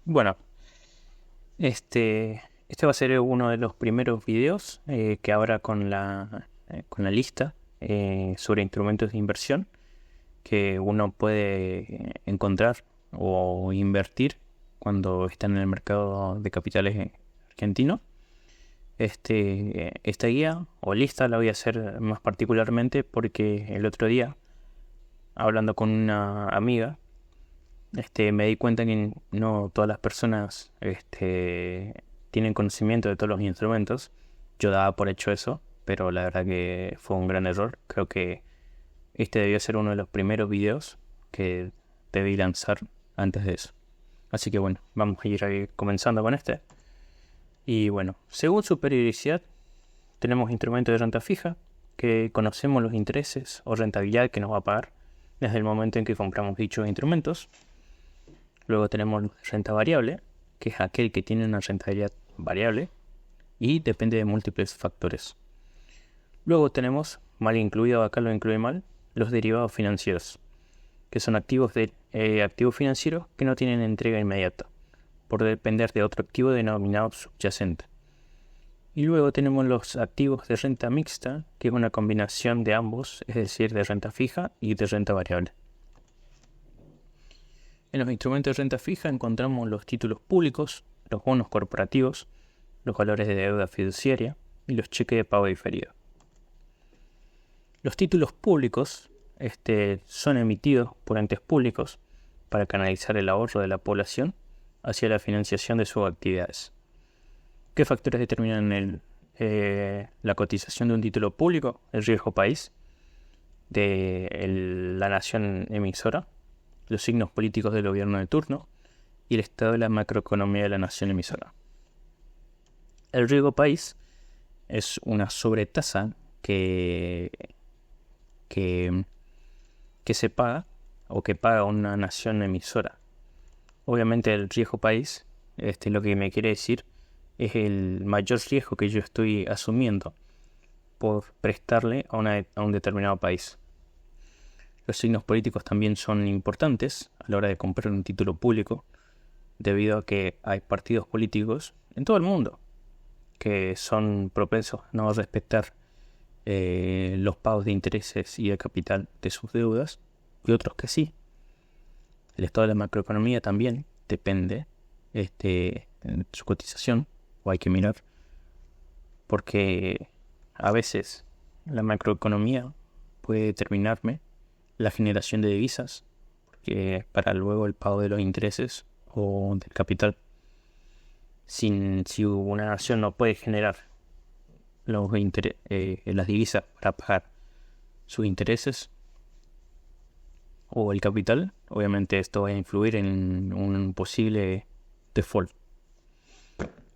Bueno, este va a ser uno de los primeros videos que ahora con la lista sobre instrumentos de inversión que uno puede encontrar o invertir cuando está en el mercado de capitales argentino. Esta guía o lista la voy a hacer más particularmente porque el otro día, hablando con una amiga, me di cuenta que no todas las personas tienen conocimiento de todos los instrumentos. Yo daba por hecho eso, pero la verdad que fue un gran error. Creo que este debió ser uno de los primeros videos que debí lanzar antes de eso. Así que bueno, vamos a ir ahí comenzando con este. Y bueno, según su periodicidad, tenemos instrumentos de renta fija, que conocemos los intereses o rentabilidad que nos va a pagar desde el momento en que compramos dichos instrumentos. Luego tenemos renta variable, que es aquel que tiene una rentabilidad variable y depende de múltiples factores. Luego tenemos, mal incluido, acá lo incluye mal, los derivados financieros, que son activos financieros que no tienen entrega inmediata, por depender de otro activo denominado subyacente. Y luego tenemos los activos de renta mixta, que es una combinación de ambos, es decir, de renta fija y de renta variable. En los instrumentos de renta fija encontramos los títulos públicos, los bonos corporativos, los valores de deuda fiduciaria y los cheques de pago diferido. Los títulos públicos son emitidos por entes públicos para canalizar el ahorro de la población hacia la financiación de sus actividades. ¿Qué factores determinan la cotización de un título público? El riesgo país de la nación emisora, los signos políticos del gobierno de turno y el estado de la macroeconomía de la nación emisora. El riesgo país es una sobretasa que se paga o que paga una nación emisora. Obviamente el riesgo país, lo que me quiere decir es el mayor riesgo que yo estoy asumiendo por prestarle a un determinado país. Los signos políticos también son importantes a la hora de comprar un título público, debido a que hay partidos políticos en todo el mundo que son propensos a no respetar los pagos de intereses y de capital de sus deudas, y otros que sí. El estado de la macroeconomía también depende de su cotización, o hay que mirar, porque a veces la macroeconomía puede determinarme la generación de divisas, porque para luego el pago de los intereses o del capital. Si una nación no puede generar las divisas para pagar sus intereses o el capital, obviamente esto va a influir en un posible default.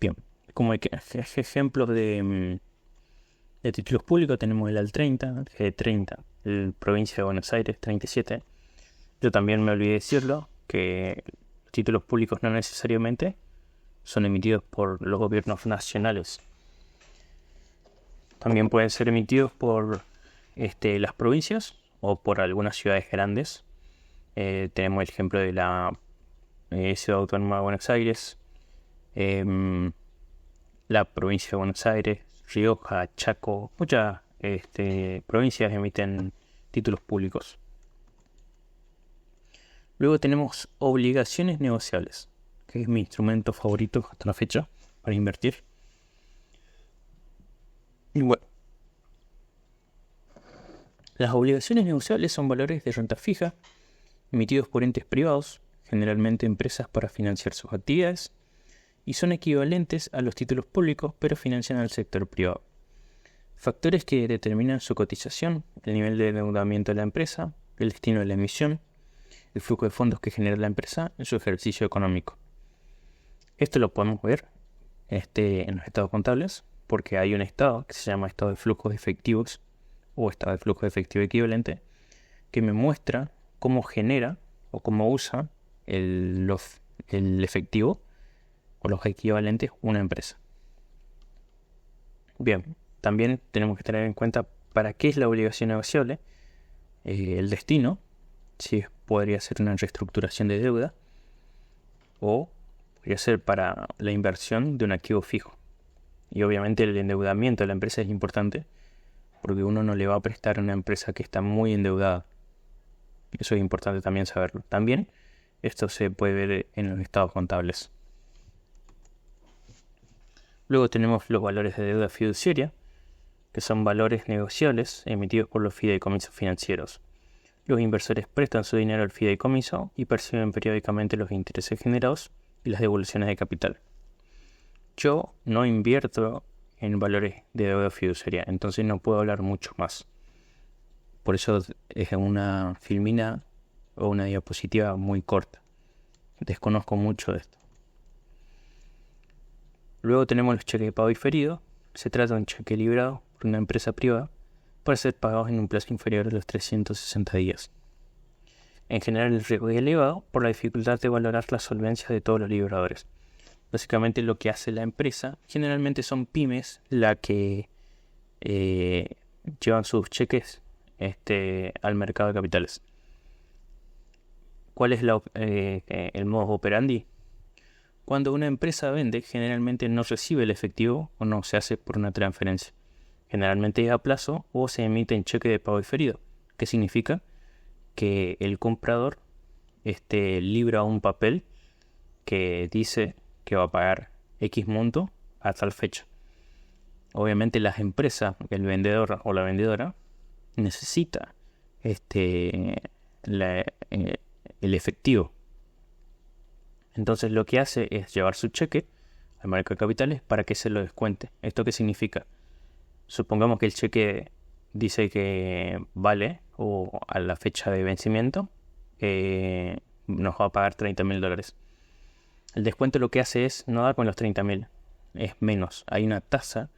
Bien, como ejemplos de títulos públicos tenemos el AL30, el G30, el Provincia de Buenos Aires 37. Yo también me olvidé decirlo, que los títulos públicos no necesariamente son emitidos por los gobiernos nacionales. También pueden ser emitidos por las provincias o por algunas ciudades grandes. Tenemos el ejemplo de la Ciudad Autónoma de Buenos Aires, la provincia de Buenos Aires, Rioja, Chaco. Muchas provincias emiten títulos públicos. Luego tenemos obligaciones negociables, que es mi instrumento favorito hasta la fecha para invertir. Y bueno, las obligaciones negociables son valores de renta fija emitidos por entes privados, generalmente empresas para financiar sus actividades, y son equivalentes a los títulos públicos, pero financian al sector privado. Factores que determinan su cotización: el nivel de endeudamiento de la empresa, el destino de la emisión, el flujo de fondos que genera la empresa en su ejercicio económico. Esto lo podemos ver en los estados contables, porque hay un estado que se llama estado de flujos efectivos o estado de flujo efectivo equivalente, que me muestra cómo genera o cómo usa el efectivo o los equivalentes una empresa. Bien, también tenemos que tener en cuenta para qué es la obligación negociable, el destino, si podría ser una reestructuración de deuda, o podría ser para la inversión de un activo fijo. Y obviamente el endeudamiento de la empresa es importante porque uno no le va a prestar a una empresa que está muy endeudada. Eso es importante también saberlo. También esto se puede ver en los estados contables. Luego tenemos los valores de deuda fiduciaria, que son valores negociables emitidos por los fideicomisos financieros. Los inversores prestan su dinero al fideicomiso y perciben periódicamente los intereses generados y las devoluciones de capital. Yo no invierto en valores de deuda fiduciaria, entonces no puedo hablar mucho más. Por eso es una filmina o una diapositiva muy corta. Desconozco mucho de esto. Luego tenemos los cheques de pago diferido. Se trata de un cheque librado por una empresa privada para ser pagados en un plazo inferior a los 360 días. En general el riesgo es elevado por la dificultad de valorar la solvencia de todos los libradores. Básicamente lo que hace la empresa, generalmente son pymes la que llevan sus cheques al mercado de capitales. ¿Cuál es el modus operandi? Cuando una empresa vende, generalmente no recibe el efectivo o no se hace por una transferencia. Generalmente es a plazo o se emite en cheque de pago diferido, que significa que el comprador libra un papel que dice que va a pagar X monto a tal fecha. Obviamente las empresas, el vendedor o la vendedora, necesita el efectivo. Entonces lo que hace es llevar su cheque al mercado de capitales para que se lo descuente. ¿Esto qué significa? Supongamos que el cheque dice que vale o a la fecha de vencimiento nos va a pagar $30.000. El descuento lo que hace es no dar con los 30.000, es menos. Hay una tasa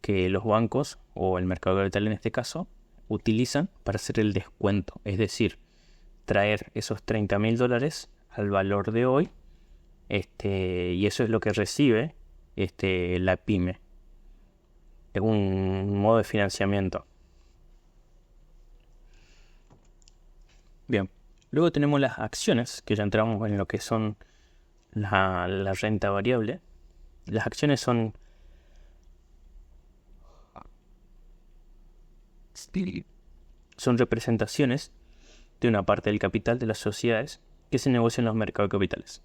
que los bancos o el mercado de capital en este caso utilizan para hacer el descuento. Es decir, traer esos $30.000 al valor de hoy y eso es lo que recibe la pyme. Es un modo de financiamiento. Bien, luego tenemos las acciones, que ya entramos en lo que son la renta variable. Las acciones son representaciones de una parte del capital de las sociedades que se negocian en los mercados de capitales.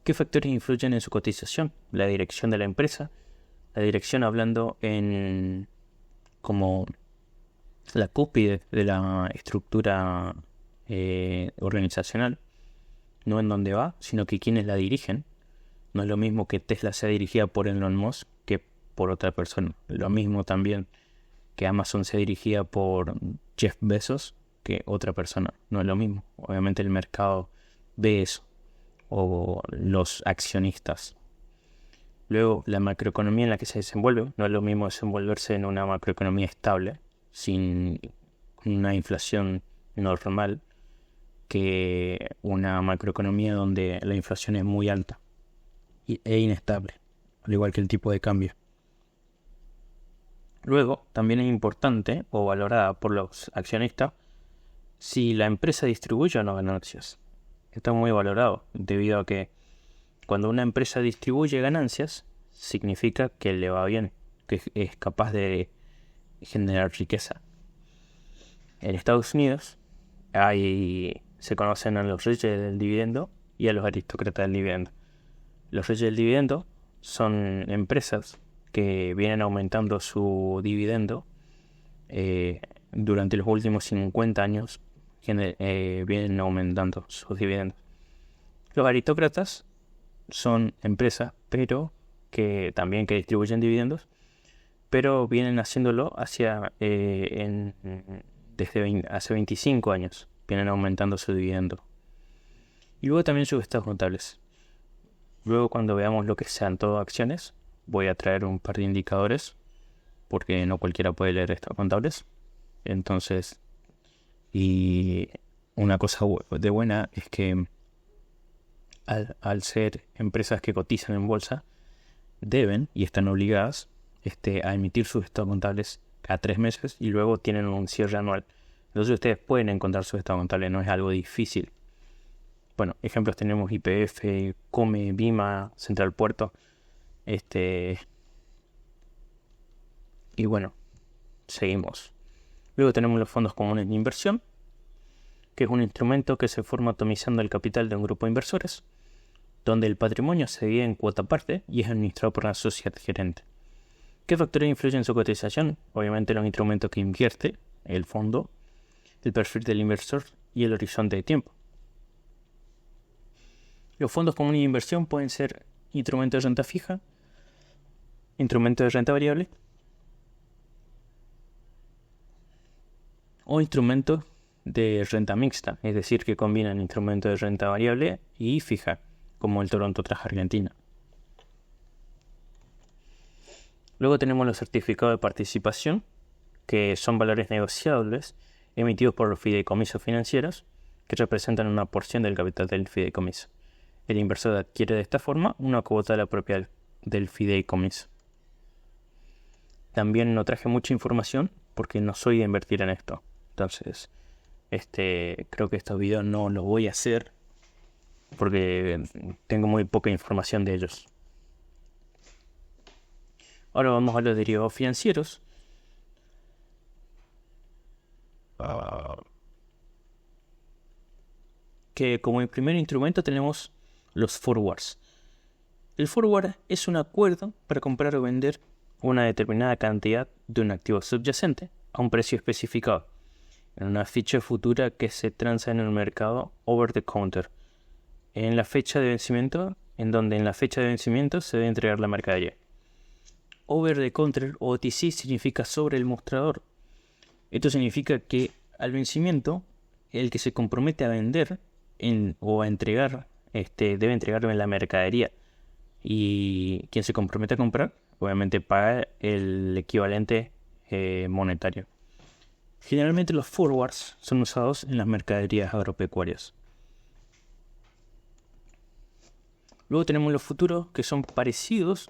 ¿Qué factores influyen en su cotización? La dirección de la empresa. La dirección hablando en como la cúspide de la estructura organizacional. No en dónde va, sino que quienes la dirigen. No es lo mismo que Tesla sea dirigida por Elon Musk que por otra persona. Lo mismo también que Amazon sea dirigida por Jeff Bezos que otra persona. No es lo mismo. Obviamente el mercado ve eso. O los accionistas. Luego, la macroeconomía en la que se desenvuelve. No es lo mismo desenvolverse en una macroeconomía estable, sin una inflación normal, que una macroeconomía donde la inflación es muy alta e inestable, al igual que el tipo de cambio. Luego, también es importante o valorada por los accionistas si la empresa distribuye o no ganancias. Está muy valorado debido a que cuando una empresa distribuye ganancias significa que le va bien, que es capaz de generar riqueza. En Estados Unidos se conocen a los reyes del dividendo y a los aristócratas del dividendo. Los reyes del dividendo son empresas que vienen aumentando su dividendo durante los últimos 50 años. Vienen aumentando sus dividendos. Los aristócratas son empresas, pero que también que distribuyen dividendos, pero vienen haciéndolo desde hace 25 años. Vienen aumentando su dividendo. Y luego también sus estados contables. Luego, cuando veamos lo que sean todas acciones, voy a traer un par de indicadores, porque no cualquiera puede leer estados contables. Entonces, y una cosa de buena es que al ser empresas que cotizan en bolsa, deben y están obligadas a emitir sus estados contables cada 3 meses y luego tienen un cierre anual. Entonces ustedes pueden encontrar sus estados contables, no es algo difícil. Bueno, ejemplos tenemos YPF, Come, Bima, Central Puerto. Y bueno, seguimos. Luego tenemos los fondos comunes de inversión, que es un instrumento que se forma atomizando el capital de un grupo de inversores, donde el patrimonio se divide en cuota parte y es administrado por una sociedad gerente. ¿Qué factores influyen en su cotización? Obviamente los instrumentos que invierte el fondo, el perfil del inversor y el horizonte de tiempo. Los fondos comunes de inversión pueden ser instrumentos de renta fija, instrumentos de renta variable o instrumentos de renta mixta, es decir, que combinan instrumentos de renta variable y fija, como el Toronto Trust Argentina. Luego tenemos los certificados de participación, que son valores negociables emitidos por los fideicomisos financieros, que representan una porción del capital del fideicomiso. El inversor adquiere de esta forma una cuota de la propiedad del fideicomiso. También no traje mucha información porque no soy de invertir en esto. Entonces, creo que estos videos no los voy a hacer porque tengo muy poca información de ellos. Ahora vamos a los derivados financieros. Que como el primer instrumento tenemos los forwards. El forward es un acuerdo para comprar o vender una determinada cantidad de un activo subyacente a un precio especificado en una ficha futura que se transa en el mercado over the counter en la fecha de vencimiento, en donde en la fecha de vencimiento se debe entregar la mercadería. Over the counter o OTC significa sobre el mostrador. Esto significa que al vencimiento el que se compromete a vender o a entregar debe entregarlo en la mercadería, y quien se compromete a comprar obviamente paga el equivalente monetario. Generalmente los forwards son usados en las mercaderías agropecuarias. Luego tenemos los futuros, que son parecidos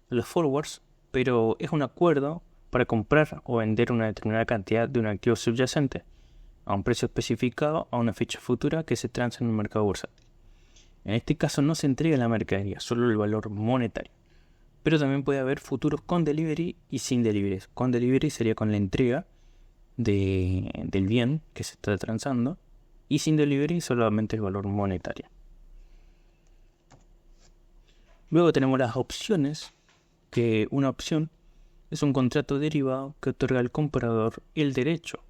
a los forwards, pero es un acuerdo para comprar o vender una determinada cantidad de un activo subyacente a un precio especificado a una fecha futura que se transa en un mercado bursátil. En este caso no se entrega la mercadería, solo el valor monetario. Pero también puede haber futuros con delivery y sin delivery. Con delivery sería con la entrega del bien que se está transando, y sin delivery solamente el valor monetario. Luego tenemos las opciones, que una opción es un contrato derivado que otorga al comprador el derecho,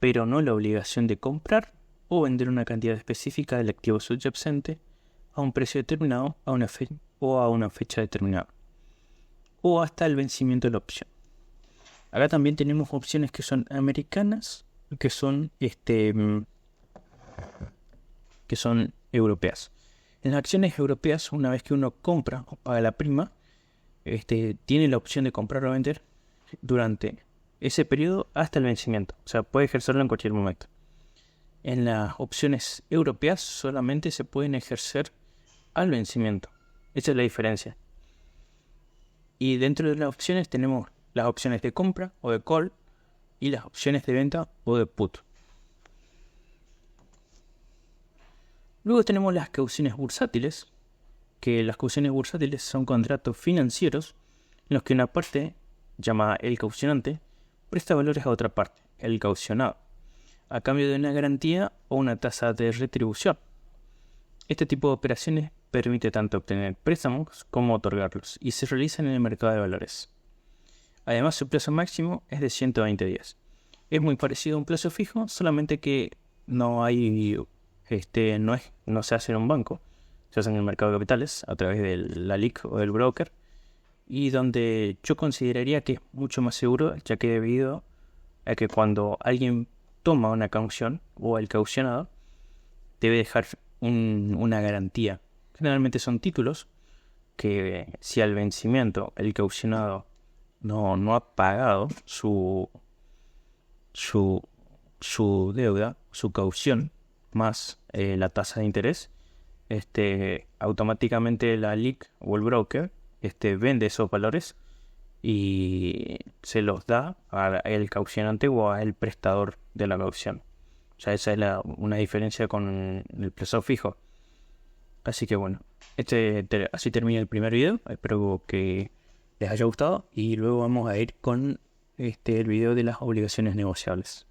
pero no la obligación de comprar o vender una cantidad específica del activo subyacente a un precio determinado a una fecha determinada, o hasta el vencimiento de la opción. Acá también tenemos opciones que son americanas, que son europeas. En las acciones europeas, una vez que uno compra o paga la prima, tiene la opción de comprar o vender durante ese periodo hasta el vencimiento. O sea, puede ejercerlo en cualquier momento. En las opciones europeas solamente se pueden ejercer al vencimiento. Esa es la diferencia. Y dentro de las opciones tenemos las opciones de compra o de call y las opciones de venta o de put. Luego tenemos las cauciones bursátiles, que las cauciones bursátiles son contratos financieros en los que una parte, llamada el caucionante, presta valores a otra parte, el caucionado, a cambio de una garantía o una tasa de retribución. Este tipo de operaciones permite tanto obtener préstamos como otorgarlos y se realizan en el mercado de valores. Además, su plazo máximo es de 120 días. Es muy parecido a un plazo fijo, solamente que no se hace en un banco, se hace en el mercado de capitales a través de la LIC o del broker, y donde yo consideraría que es mucho más seguro, ya que debido a que cuando alguien toma una caución o el caucionado debe dejar una garantía. Generalmente son títulos que, si al vencimiento el caucionado no ha pagado su deuda, su caución, más la tasa de interés, automáticamente la LIC o el broker vende esos valores y se los da al caucionante o al prestador de la caución. O sea, esa es una diferencia con el plazo fijo. Así que bueno, así termina el primer video. Espero que les haya gustado y luego vamos a ir con el video de las obligaciones negociables.